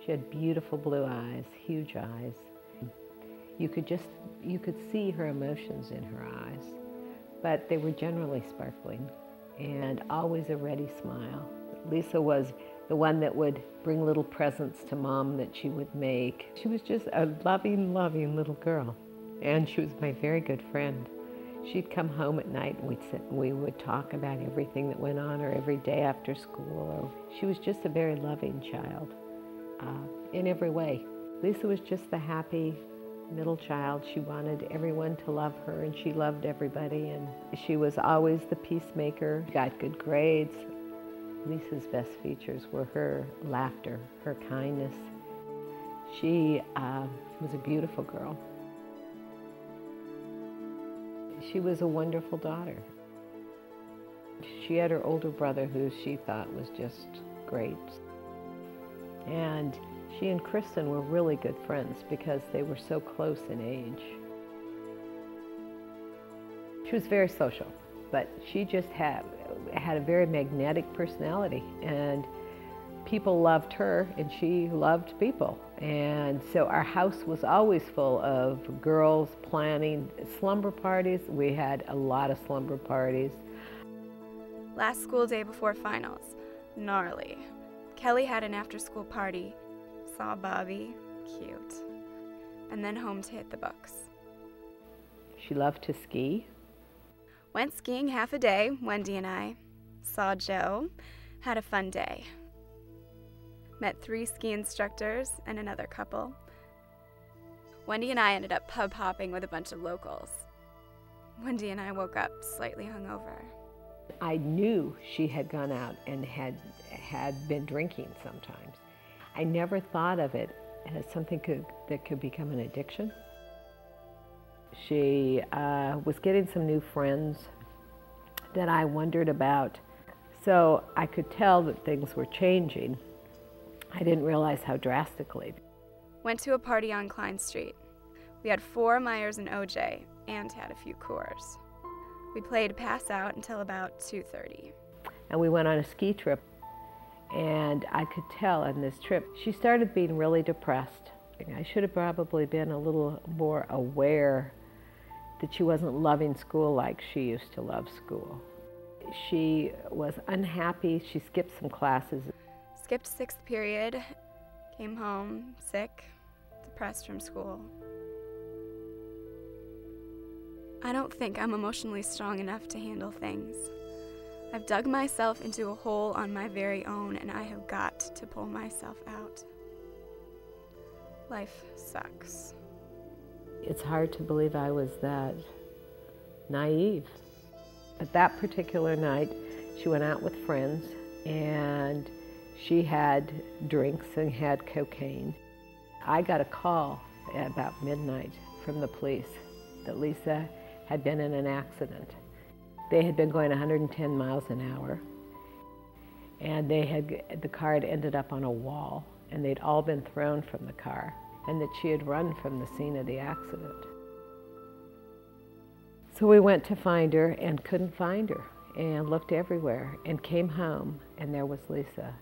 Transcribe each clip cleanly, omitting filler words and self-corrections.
She had beautiful blue eyes, huge eyes. You could see her emotions in her eyes, but they were generally sparkling and always a ready smile. Lisa was the one that would bring little presents to Mom that she would make. She was just a loving, loving little girl, and she was my very good friend. She'd come home at night and we'd sit and we would talk about everything that went on, or every day after school. She was just a very loving child in every way. Lisa was just the happy middle child. She wanted everyone to love her, and she loved everybody, and she was always the peacemaker, got good grades. Lisa's best features were her laughter, her kindness. She was a beautiful girl. She was a wonderful daughter. She had her older brother who she thought was just great. And she and Kristen were really good friends because they were so close in age. She was very social, but she just had a very magnetic personality, and people loved her and she loved people. And so our house was always full of girls planning slumber parties. We had a lot of slumber parties. Last school day before finals, gnarly. Kelly had an after-school party, saw Bobby, cute, and then home to hit the books. She loved to ski. Went skiing half a day, Wendy and I. Saw Joe, had a fun day. Met 3 ski instructors and another couple. Wendy and I ended up pub hopping with a bunch of locals. Wendy and I woke up slightly hungover. I knew she had gone out and had been drinking sometimes. I never thought of it as something that could become an addiction. She was getting some new friends that I wondered about, so I could tell that things were changing. I didn't realize how drastically. Went to a party on Klein Street. We had 4 Myers and OJ and had a few Coors. We played pass out until about 2:30. And we went on a ski trip, and I could tell on this trip she started being really depressed. I should have probably been a little more aware that she wasn't loving school like she used to love school. She was unhappy. She skipped some classes. Skipped 6th period, came home sick, depressed from school. I don't think I'm emotionally strong enough to handle things. I've dug myself into a hole on my very own, and I have got to pull myself out. Life sucks. It's hard to believe I was that naive. But that particular night, she went out with friends, and she had drinks and had cocaine. I got a call at about midnight from the police that Lisa had been in an accident. They had been going 110 miles an hour, and the car had ended up on a wall, and they'd all been thrown from the car, and that she had run from the scene of the accident. So we went to find her and couldn't find her, and looked everywhere, and came home, and there was Lisa,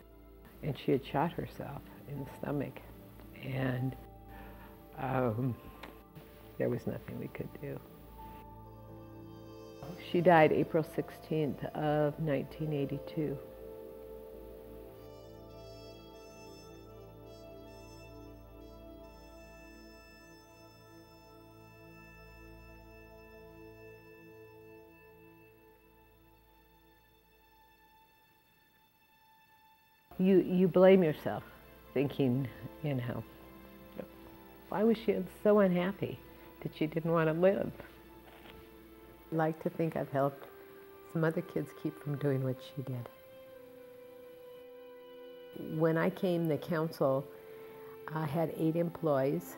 and she had shot herself in the stomach, and there was nothing we could do. She died April 16th of 1982. You blame yourself, thinking, why was she so unhappy that she didn't want to live? I like to think I've helped some other kids keep from doing what she did. When I came, the council had 8 employees.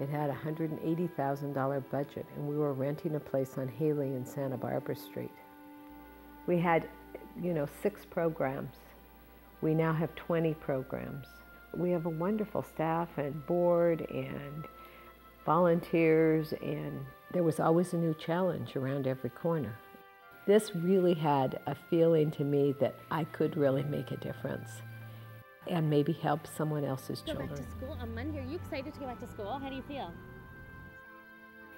It had a $180,000 budget, and we were renting a place on Haley and Santa Barbara Street. We had, 6 programs. We now have 20 programs. We have a wonderful staff and board and volunteers, and there was always a new challenge around every corner. This really had a feeling to me that I could really make a difference. and maybe help someone else's Go children. back to school on Monday. Are you excited to go back to school? How do you feel?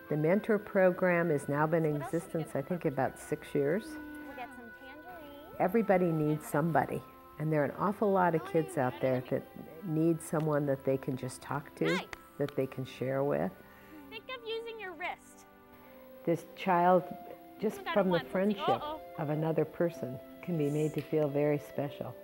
The mentor program has now been in existence, I think, about 6 years. We'll get some tangerine. Everybody needs somebody, and there are an awful lot of kids out there that need someone that they can just talk to, that they can share with. Think of using your wrist. This child, just from the friendship of another person, can be made to feel very special.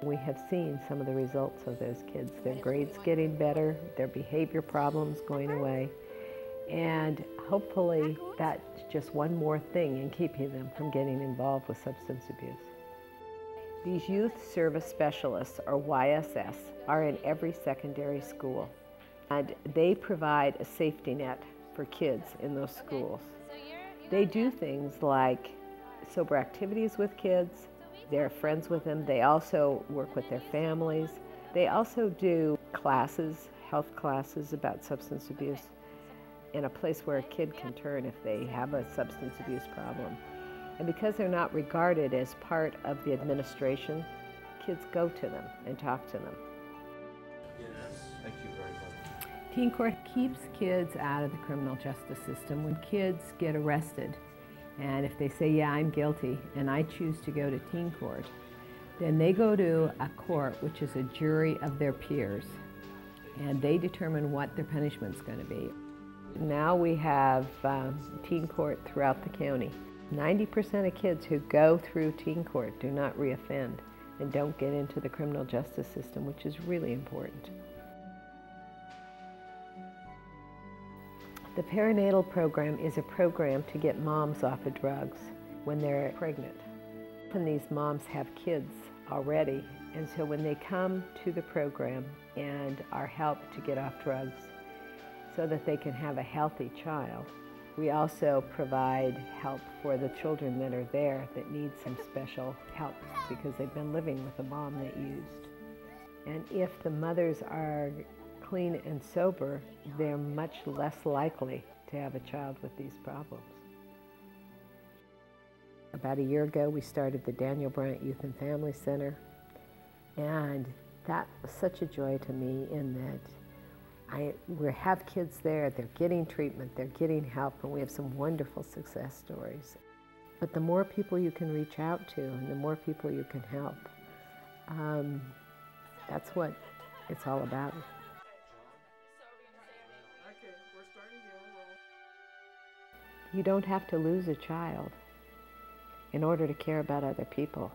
We have seen some of the results of those kids. Their grades getting better, their behavior problems going away, and hopefully that's just one more thing in keeping them from getting involved with substance abuse. These youth service specialists, or YSS, are in every secondary school, and they provide a safety net for kids in those schools. They do things like sober activities with kids. They're friends with them. They also work with their families. They also do classes, health classes about substance abuse, in a place where a kid can turn if they have a substance abuse problem. And because they're not regarded as part of the administration, kids go to them and talk to them. Yes, thank you very much. Teen court keeps kids out of the criminal justice system. When kids get arrested, and if they say, yeah, I'm guilty, and I choose to go to teen court, then they go to a court, which is a jury of their peers, and they determine what their punishment's going to be. Now we have teen court throughout the county. 90% of kids who go through teen court do not reoffend and don't get into the criminal justice system, which is really important. The perinatal program is a program to get moms off of drugs when they're pregnant. Often these moms have kids already, and so when they come to the program and are helped to get off drugs so that they can have a healthy child, we also provide help for the children that are there that need some special help because they've been living with a mom that used. And if the mothers are clean and sober, they're much less likely to have a child with these problems. About a year ago, we started the Daniel Bryant Youth and Family Center, and that was such a joy to me in that we have kids there, they're getting treatment, they're getting help, and we have some wonderful success stories. But the more people you can reach out to and the more people you can help, that's what it's all about. You don't have to lose a child in order to care about other people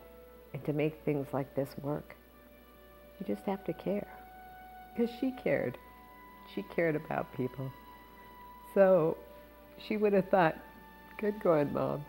and to make things like this work. You just have to care. Because she cared. She cared about people. So she would have thought, good going, Mom.